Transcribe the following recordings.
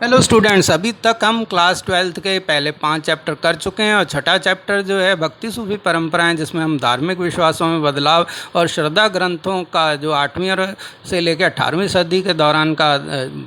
Hello students, अभी तक हम क्लास 12th के पहले 5 चैप्टर कर चुके हैं और छठा चैप्टर जो है भक्ति सूफी परंपराएं, जिसमें हम धार्मिक विश्वासों में बदलाव और श्रद्धा ग्रंथों का जो 8वीं से लेकर 18वीं सदी के दौरान का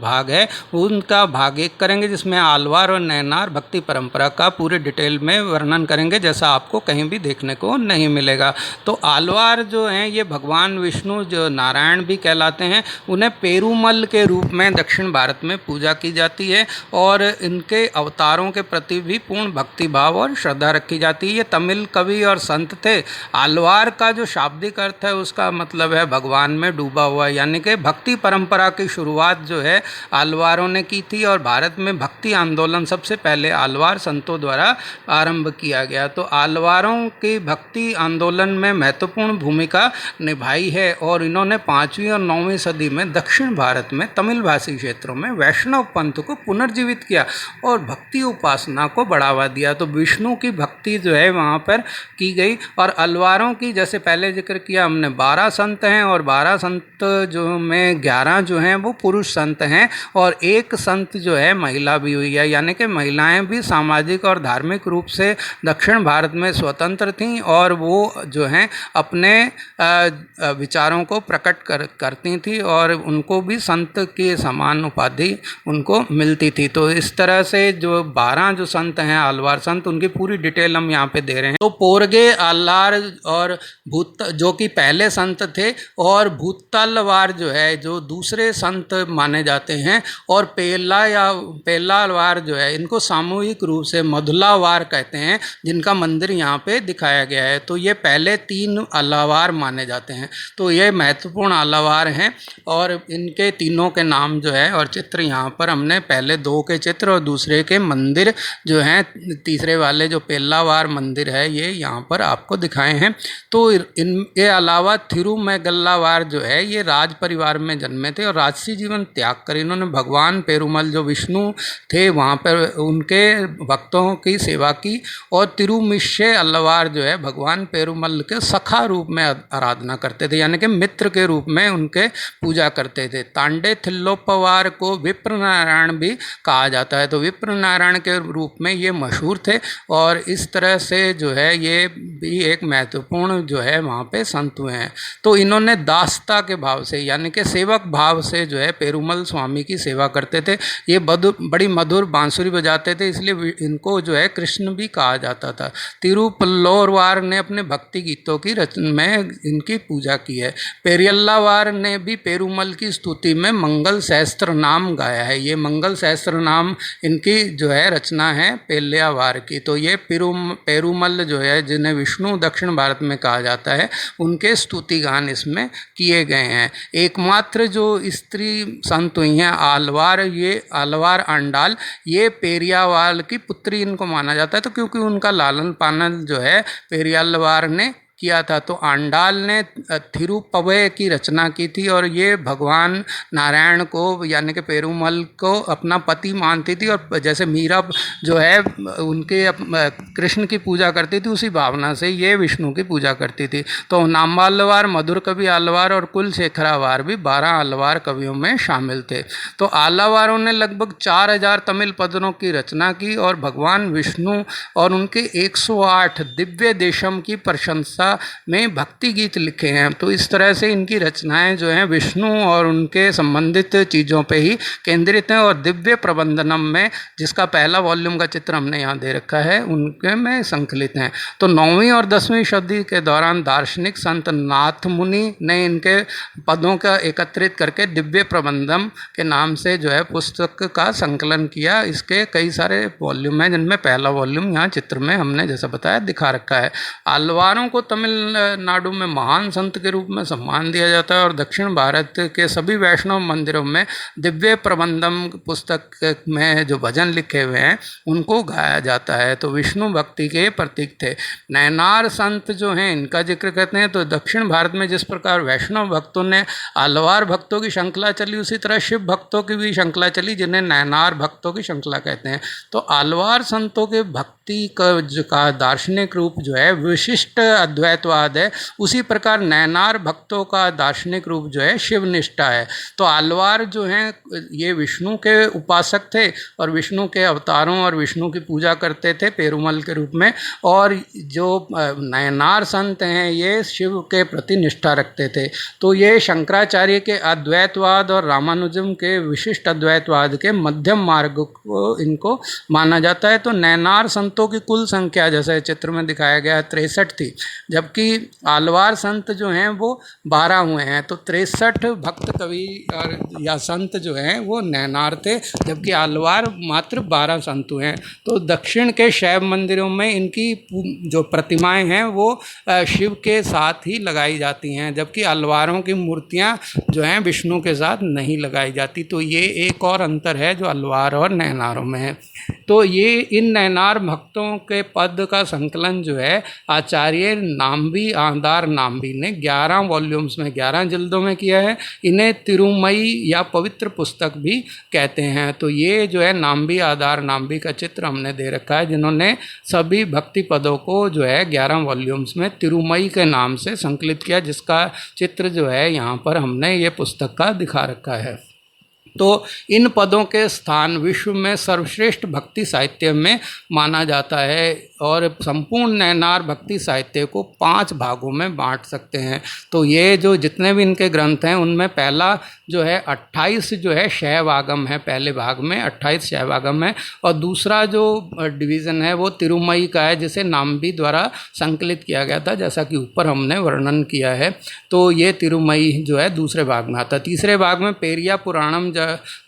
भाग है उनका भाग 1 करेंगे, जिसमें आलवार और नैनार भक्ति परंपरा का पूरे डिटेल में वर्णन करेंगे, जैसा आपको कहीं भी देखने को नहीं मिलेगा। तो आलवार जो हैं ये भगवान विष्णु जो नारायण भी कहलाते हैं, उन्हें पेरूमल के रूप में दक्षिण भारत में पूजा की जाती है और इनके अवतारों के प्रति भी पूर्ण भक्ति भाव और श्रद्धा रखी जाती है। ये तमिल कवि और संत थे। आलवार का जो शाब्दिक अर्थ है उसका मतलब है भगवान में डूबा हुआ, यानी कि भक्ति परंपरा की शुरुआत जो है आलवारों ने की थी और भारत में भक्ति आंदोलन सबसे पहले आलवार संतों द्वारा आरंभ किया गया। तो आलवारों की भक्ति आंदोलन में महत्वपूर्ण भूमिका निभाई है और इन्होंने 5वीं और 9वीं सदी में दक्षिण भारत में तमिल भाषी क्षेत्रों में वैष्णव पंथ को पुनर्जीवित किया और भक्ति उपासना को बढ़ावा दिया। तो विष्णु की भक्ति जो है वहाँ पर की गई और अलवारों की, जैसे पहले जिक्र किया हमने, 12 संत हैं और 12 संत जो में 11 जो हैं वो पुरुष संत हैं और एक संत जो है महिला भी हुई है, यानी कि महिलाएं भी सामाजिक और धार्मिक रूप से दक्षिण भारत में स्वतंत्र थीं और वो जो हैं अपने विचारों को प्रकट करती थी और उनको भी संत की समान उपाधि उनको मिलती थी। तो इस तरह से जो 12 जो संत हैं आलवार संत, उनकी पूरी डिटेल हम यहाँ पे दे रहे हैं। तो पोरगे आल्लार और भूत जो कि पहले संत थे और भूतलवार जो है जो दूसरे संत माने जाते हैं और पेलावार जो है इनको सामूहिक रूप से मधुलावार कहते हैं, जिनका मंदिर यहाँ पे दिखाया गया है। तो ये पहले 3 आलावार माने जाते हैं। तो ये महत्वपूर्ण आलावार हैं और इनके तीनों के नाम जो है और चित्र यहाँ पर हमने पहले 2 के चित्र और दूसरे के मंदिर जो हैं, तीसरे वाले जो पेल्लावार मंदिर है ये यहाँ पर आपको दिखाए हैं। तो इनके अलावा थिरुमगल्लावार जो है ये राज परिवार में जन्मे थे और राजसी जीवन त्याग कर इन्होंने भगवान पेरुमल जो विष्णु थे वहाँ पर उनके भक्तों की सेवा की और तिरुमिश्य अल्लवार जो है भगवान पेरुमल के सखा रूप में आराधना करते थे, यानी कि मित्र के रूप में उनके पूजा करते थे। तांडे थिल्लोपवार को विप्र नारायण भी कहा जाता है। तो विप्र नारायण के रूप में ये मशहूर थे और इस तरह से जो है ये भी एक महत्वपूर्ण जो है वहाँ पे संत हुए हैं। तो इन्होंने दासता के भाव से, यानी कि सेवक भाव से जो है पेरुमल स्वामी की सेवा करते थे। ये बड़ी मधुर बांसुरी बजाते थे, इसलिए इनको जो है कृष्ण भी कहा जाता था। तिरुपल्लोरवार ने अपने भक्ति गीतों की रचना में इनकी पूजा की है। पेरियल्लावार ने भी पेरुमल की स्तुति में मंगल सहस्त्र नाम गाया है। ये मंगल सहस्त्र नाम इनकी जो है रचना है पेल्लावार की। तो ये पेरुमल जो है जिन्हें विष्णु दक्षिण भारत में कहा जाता है, उनके स्तुति गान इसमें किए गए हैं। एकमात्र जो स्त्री संत हुई हैं आलवार, ये आलवार अंडाल, ये पेरियावाल की पुत्री इनको माना जाता है। तो क्योंकि उनका लालन पालन जो है पेरियालवार ने किया था। तो आंडाल ने थिरुपवय की रचना की थी और ये भगवान नारायण को यानी कि पेरुमल को अपना पति मानती थी और जैसे मीरा जो है उनके कृष्ण की पूजा करती थी, उसी भावना से ये विष्णु की पूजा करती थी। तो नामालवार, मधुर कवि आलवार और कुलशेखरावार भी 12 आलवार कवियों में शामिल थे। तो आलावारों ने लगभग 4000 तमिल पदों की रचना की और भगवान विष्णु और उनके 108 दिव्य देशम की प्रशंसा में भक्ति गीत लिखे हैं। तो इस तरह से इनकी रचनाएं जो हैं विष्णु और उनके संबंधित चीज़ों पे ही केंद्रित हैं और दिव्य प्रबंधनम में, जिसका पहला वॉल्यूम का चित्र हमने यहाँ दे रखा है, उनके में संकलित हैं। तो 9वीं और 10वीं शताब्दी के दौरान दार्शनिक संत नाथ मुनि ने इनके पदों का एकत्रित करके दिव्य प्रबंधम के नाम से जो है पुस्तक का संकलन किया। इसके कई सारे वॉल्यूम हैं, जिनमें पहला वॉल्यूम यहाँ चित्र में हमने जैसा बताया दिखा रखा है। आलवारों को तमिलनाडु में महान संत के रूप में सम्मान दिया जाता है और दक्षिण भारत के सभी वैष्णव मंदिरों में दिव्य प्रबंधम पुस्तक में जो भजन लिखे हुए हैं उनको गाया जाता है। तो विष्णु भक्ति के प्रतीक थे। नैनार संत जो हैं इनका जिक्र करते हैं। तो दक्षिण भारत में जिस प्रकार वैष्णव भक्तों ने आलवार भक्तों की श्रृंखला चली, उसी तरह शिव भक्तों की भी श्रृंखला चली, जिन्हें नैनार भक्तों की श्रृंखला कहते हैं। तो आलवार संतों के भक्त भक्ति का दार्शनिक रूप जो है विशिष्ट अद्वैतवाद है, उसी प्रकार नैनार भक्तों का दार्शनिक रूप जो है शिवनिष्ठा है। तो आलवार जो हैं ये विष्णु के उपासक थे और विष्णु के अवतारों और विष्णु की पूजा करते थे पेरुमल के रूप में, और जो नैनार संत हैं ये शिव के प्रति निष्ठा रखते थे। तो ये शंकराचार्य के अद्वैतवाद और रामानुजम के विशिष्ट अद्वैतवाद के मध्यम मार्ग को इनको माना जाता है। तो नैनार संतों की कुल संख्या जैसे चित्र में दिखाया गया 63 थी, जबकि आलवार संत जो हैं वो 12 हुए हैं। तो 63 भक्त कवि और या संत जो हैं वो नैनार थे, जबकि आलवार मात्र 12 संत हुए हैं। तो दक्षिण के शैव मंदिरों में इनकी जो प्रतिमाएं हैं वो शिव के साथ ही लगाई जाती हैं, जबकि आलवारों की मूर्तियां जो हैं विष्णु के साथ नहीं लगाई जाती। तो ये एक और अंतर है जो आलवार और नैनारों में है। तो ये इन नैनार भक्तों के पद का संकलन जो है आचार्य नाम्बी आंधार नाम्बी ने 11 वॉल्यूम्स में 11 जिल्दों में किया है। इन्हें तिरुमयी या पवित्र पुस्तक भी कहते हैं। तो ये जो है नाम्बी आधार नाम्बी का चित्र हमने दे रखा है, जिन्होंने सभी भक्ति पदों को जो है 11 वॉल्यूम्स में तिरुमयी के नाम से संकलित किया, जिसका चित्र जो है यहाँ पर हमने ये पुस्तक का दिखा रखा है। तो इन पदों के स्थान विश्व में सर्वश्रेष्ठ भक्ति साहित्य में माना जाता है और संपूर्ण नैनार भक्ति साहित्य को 5 भागों में बांट सकते हैं। तो ये जो जितने भी इनके ग्रंथ हैं उनमें पहला जो है 28 जो है शैव आगम है, पहले भाग में 28 शैव आगम है, और दूसरा जो डिवीज़न है वो तिरुमयी का है, जिसे नाम्बी द्वारा संकलित किया गया था, जैसा कि ऊपर हमने वर्णन किया है। तो ये तिरुमयी जो है दूसरे भाग में आता है। तीसरे भाग में पेरिया पुराणम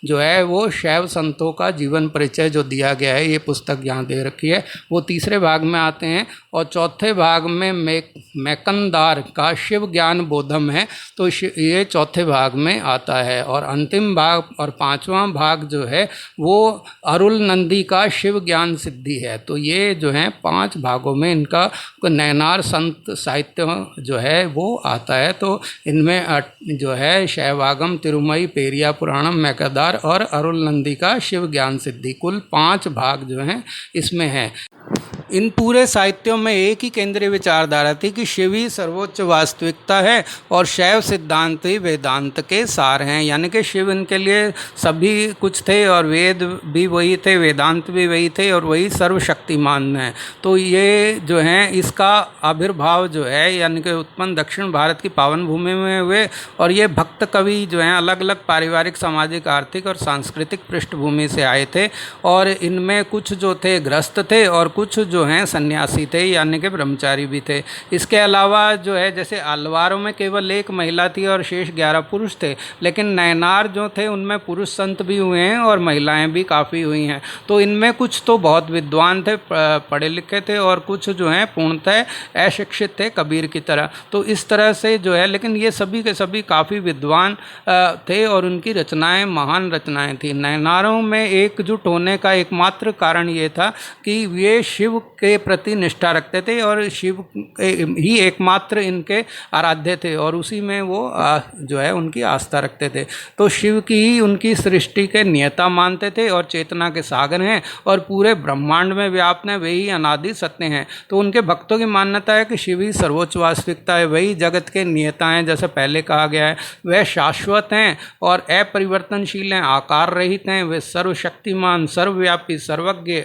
जो है वो शैव संतों का जीवन परिचय जो दिया गया है, ये पुस्तक यहाँ दे रखी है, वो तीसरे भाग में आते हैं। और चौथे भाग में मैकंदार का शिव ज्ञान बोधम है, तो ये चौथे भाग में आता है। और अंतिम भाग और 5वां भाग जो है वो अरुल नंदी का शिव ज्ञान सिद्धि है। तो ये जो है 5 भागों में इनका नैनार संत साहित्य जो है वो आता है। तो इनमें जो है शैवागम, तिरुमयी, पेरिया पुराणम, मैकदार और अरुल नंदी का शिव ज्ञान सिद्धि, कुल 5 भाग जो हैं इसमें हैं। इन पूरे साहित्यों में एक ही केंद्रीय विचारधारा थी कि शिव ही सर्वोच्च वास्तविकता है और शैव सिद्धांत ही वेदांत के सार हैं। यानी कि शिव इनके लिए सभी कुछ थे और वेद भी वही थे, वेदांत भी वही थे और वही सर्वशक्तिमान हैं। तो ये जो हैं इसका आविर्भाव जो है यानी कि उत्पन्न दक्षिण भारत की पावन भूमि में हुए, और ये भक्त कवि जो हैं अलग अलग पारिवारिक, सामाजिक, आर्थिक और सांस्कृतिक पृष्ठभूमि से आए थे। और इनमें कुछ जो थे गृहस्थ थे और कुछ जो हैं सन्यासी थे, यानी कि ब्रह्मचारी भी थे। इसके अलावा जो है जैसे आलवारों में केवल एक महिला थी और शेष 11 पुरुष थे, लेकिन नैनार जो थे उनमें पुरुष संत भी हुए हैं और महिलाएं भी काफ़ी हुई हैं। तो इनमें कुछ तो बहुत विद्वान थे, पढ़े लिखे थे, और कुछ जो हैं पूर्णतः अशिक्षित थे, कबीर की तरह। तो इस तरह से जो है, लेकिन ये सभी के सभी काफ़ी विद्वान थे और उनकी रचनाएँ महान रचनाएँ थी। नैनारों में एकजुट होने का एकमात्र कारण ये था कि ये शिव के प्रति निष्ठा रखते थे और शिव ही एकमात्र इनके आराध्य थे और उसी में वो जो है उनकी आस्था रखते थे। तो शिव की ही उनकी सृष्टि के नियता मानते थे और चेतना के सागर हैं और पूरे ब्रह्मांड में व्याप्त हैं, वही अनादि सत्य हैं। तो उनके भक्तों की मान्यता है कि शिव ही सर्वोच्च वास्तविकता है, वही जगत के नियता हैं, जैसे पहले कहा गया है। वह शाश्वत हैं और अपरिवर्तनशील हैं, आकार रहित हैं, वे सर्वशक्तिमान, सर्वव्यापी, सर्वज्ञ,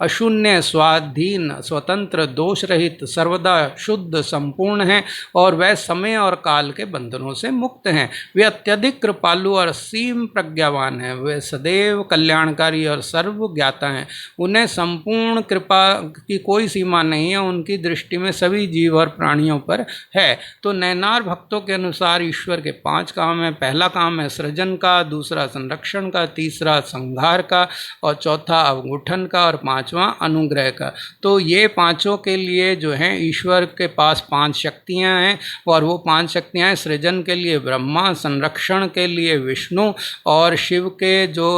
अशून्य, स्वाधीन, स्वतंत्र, दोष रहित, सर्वदा शुद्ध, संपूर्ण हैं और वह समय और काल के बंधनों से मुक्त हैं। वे अत्यधिक कृपालु और असीम प्रज्ञावान हैं। वे सदैव कल्याणकारी और सर्वज्ञाता हैं। उन्हें संपूर्ण कृपा की कोई सीमा नहीं है, उनकी दृष्टि में सभी जीव और प्राणियों पर है। तो नैनार भक्तों के अनुसार ईश्वर के 5 काम हैं। पहला काम है सृजन का, दूसरा संरक्षण का, तीसरा संहार का और चौथा अवगुठन का और 5वां अनुग्रह का। तो ये पांचों के लिए जो हैं ईश्वर के पास 5 शक्तियां हैं और वो 5 शक्तियां हैं सृजन के लिए ब्रह्मा, संरक्षण के लिए विष्णु और शिव के जो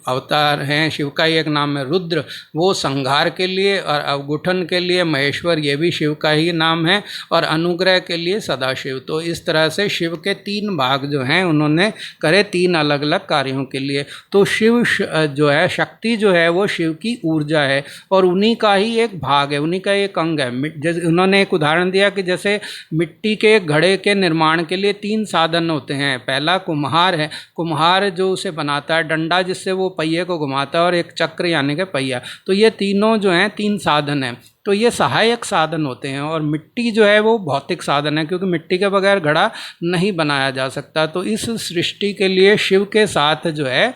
अवतार हैं, शिव का ही एक नाम है रुद्र, वो संहार के लिए, और अवगुठन के लिए महेश्वर, ये भी शिव का ही नाम है, और अनुग्रह के लिए सदाशिव। तो इस तरह से शिव के 3 भाग जो हैं उन्होंने करे 3 अलग अलग कार्यों के लिए। तो शिव जो है शक्ति जो है वो शिव की ऊर्जा है और उन्हीं उन्हीं का ही एक भाग है, उन्हीं का एक अंग है। जैसे उन्होंने एक उदाहरण दिया कि जैसे मिट्टी के घड़े के निर्माण के लिए 3 साधन होते हैं। पहला कुम्हार है, कुम्हार जो उसे बनाता है, डंडा जिससे वो पहिए को घुमाता है, और एक चक्र यानी कि पहिया। तो ये तीनों जो हैं 3 साधन हैं। तो ये सहायक साधन होते हैं। और मिट्टी जो है वो भौतिक साधन है, क्योंकि मिट्टी के बगैर घड़ा नहीं बनाया जा सकता। तो इस सृष्टि के लिए शिव के साथ जो है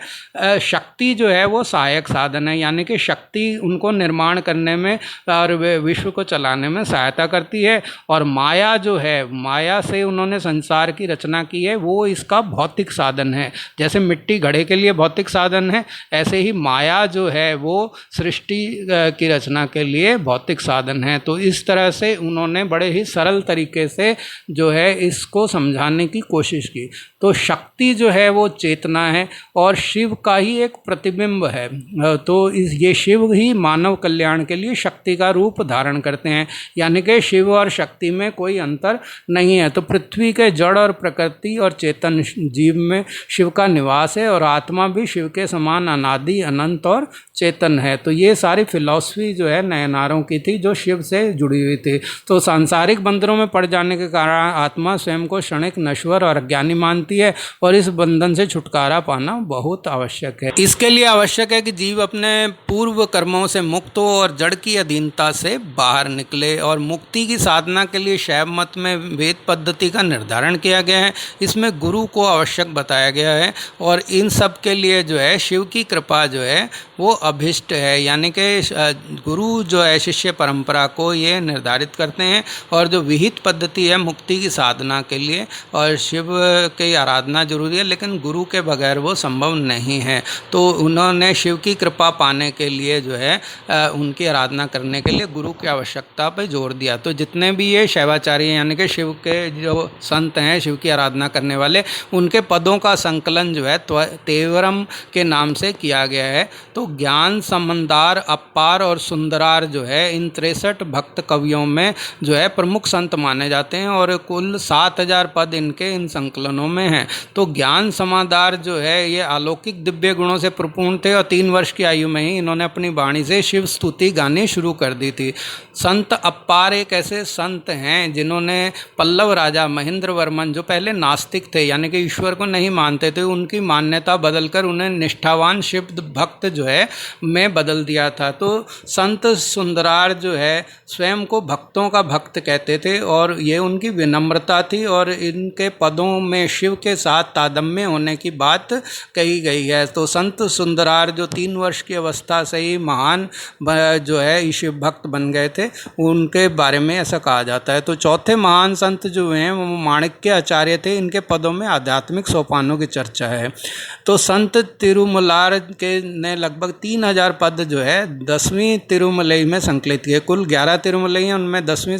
शक्ति जो है वो सहायक साधन है, यानी कि शक्ति उनको निर्माण करने में और विश्व को चलाने में सहायता करती है। और माया जो है, माया से उन्होंने संसार की रचना की है, वो इसका भौतिक साधन है। जैसे मिट्टी घड़े के लिए भौतिक साधन है, ऐसे ही माया जो है वो सृष्टि की रचना के लिए भौतिक साधन है। तो इस तरह से उन्होंने बड़े ही सरल तरीके से जो है इसको समझाने की कोशिश की। तो शक्ति जो है वो चेतना है और शिव का ही एक प्रतिबिंब है। तो ये शिव ही मानव कल्याण के लिए शक्ति का रूप धारण करते हैं, यानी कि शिव और शक्ति में कोई अंतर नहीं है। तो पृथ्वी के जड़ और प्रकृति और चेतन जीव में शिव का निवास है, और आत्मा भी शिव के समान अनादि, अनंत और चेतन है। तो ये सारी फिलॉसफी जो है नयनारों की थी, जो शिव से जुड़ी हुई थी। तो सांसारिक बंधनों में पड़ जाने के कारण आत्मा स्वयं को क्षणिक, नश्वर और अज्ञानी मानती है, और इस बंधन से छुटकारा पाना बहुत आवश्यक है। इसके लिए आवश्यक है कि जीव अपने पूर्व कर्मों से मुक्त हो और जड़ की अधीनता से बाहर निकले। और मुक्ति की साधना के लिए शैव मत में वेद पद्धति का निर्धारण किया गया है। इसमें गुरु को आवश्यक बताया गया है, और इन सब के लिए जो है शिव की कृपा जो है वो अभिष्ट है, यानी कि गुरु जो है शिष्य परंपरा को ये निर्धारित करते हैं। और जो विहित पद्धति है मुक्ति की साधना के लिए, और शिव की आराधना जरूरी है, लेकिन गुरु के बगैर वो संभव नहीं है। तो उन्होंने शिव की कृपा पाने के लिए जो है उनकी आराधना करने के लिए गुरु की आवश्यकता पर जोर दिया। तो जितने भी ये शैवाचार्य यानी कि शिव के जो संत हैं, शिव की आराधना करने वाले, उनके पदों का संकलन जो है तेवरम के नाम से किया गया है। तो ज्ञान, समंदार, अपार और सुंदरार जो है इन 63 भक्त कवियों में जो है प्रमुख संत माने जाते हैं, और कुल 7000 पद इनके इन संकलनों में हैं। तो ज्ञान समादार जो है ये अलौकिक दिव्य गुणों से परिपूर्ण थे, और 3 वर्ष की आयु में ही इन्होंने अपनी वाणी से शिव स्तुति गानी शुरू कर दी थी। संत अपार एक ऐसे संत हैं जिन्होंने पल्लव राजा महेंद्र वर्मन, जो पहले नास्तिक थे यानी कि ईश्वर को नहीं मानते थे, उनकी मान्यता बदलकर उन्हें निष्ठावान शिव भक्त जो है में बदल दिया था। तो संत सुंदरार जो है स्वयं को भक्तों का भक्त कहते थे, और ये उनकी विनम्रता थी, और इनके पदों में शिव के साथ तादम्य होने की बात कही गई है। तो संत सुंदरार जो 3 वर्ष की अवस्था से ही महान जो है शिव भक्त बन गए थे, उनके बारे में ऐसा कहा जाता है। तो चौथे महान संत जो हैं वो माणिक्य आचार्य थे। इनके पदों में आध्यात्मिक सोपानों की चर्चा है। तो संत तिरुमलार के ने लगभग 3000 पद जो है 10वीं तिरुमलई में संकलित किए। कुल 11 तिरुमलई हैं, उनमें 10वीं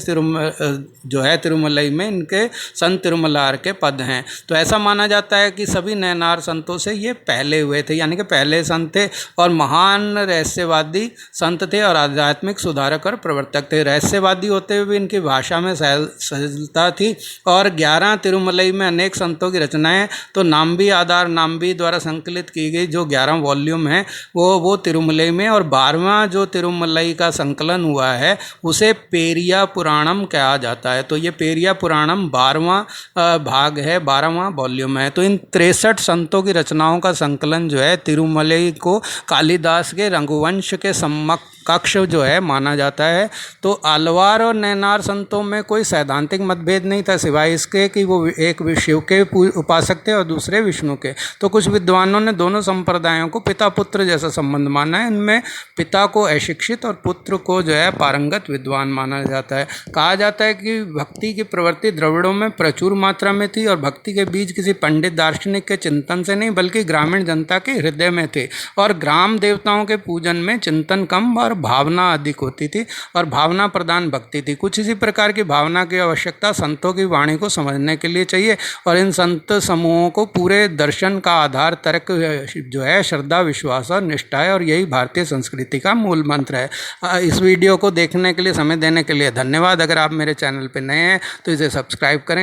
जो है तिरुमलई में इनके संत तिरुमलार के पद हैं। तो ऐसा माना जाता है कि सभी नयनार संतों से ये पहले हुए थे, यानी कि पहले संत थे, और महान रहस्यवादी संत थे, और आध्यात्मिक सुधारक और प्रवर्तक थे। रहस्यवादी होते हुए भी इनकी भाषा में सहजता थी। और 11 तिरुमलई में अनेक संतों की रचनाएं तो नाम्बी आधार नाम्बी द्वारा संकलित की गई, जो 11 वॉल्यूम हैं वो तिरुमलई में। और 12वां जो तिरुमलई का संकलन हुआ है उसे पेरिया पुराणम कहा जाता है। तो ये पेरिया पुराणम 12वां भाग है, 12वां वॉल्यूम है। तो इन 63 संतों की रचनाओं का संकलन जो है तिरुमलई को कालिदास के रघुवंश के समकक्ष जो है माना जाता है। तो आलवार और नयनार संतों में कोई सैद्धांतिक मतभेद नहीं था, सिवाय इसके कि वो एक शिव के उपासक थे और दूसरे विष्णु के। तो कुछ विद्वानों ने दोनों संप्रदायों को पिता पुत्र जैसा संबंध माना है। इनमें पिता को अशिक्षित और पुत्र को जो है पारंगत विद्वान माना जाता है। कहा जाता है कि भक्ति की प्रवृत्ति द्रविड़ों में प्रचुर मात्रा में थी, और भक्ति के बीज किसी पंडित दार्शनिक के चिंतन से नहीं बल्कि ग्रामीण जनता के हृदय में थे। और ग्राम देवताओं के पूजन में चिंतन कम और भावना अधिक होती थी, और भावना प्रधान भक्ति थी। कुछ इसी प्रकार की भावना की आवश्यकता संतों की वाणी को समझने के लिए चाहिए। और इन संत समूहों को पूरे दर्शन का आधार तर्क जो है श्रद्धा, विश्वास और निष्ठा है, और यही भारतीय संस्कृति का मूल मंत्र है। इस वीडियो को देखने के लिए, समय देने के लिए धन्यवाद। अगर आप मेरे चैनल पर नए हैं तो इसे सब्सक्राइब करें।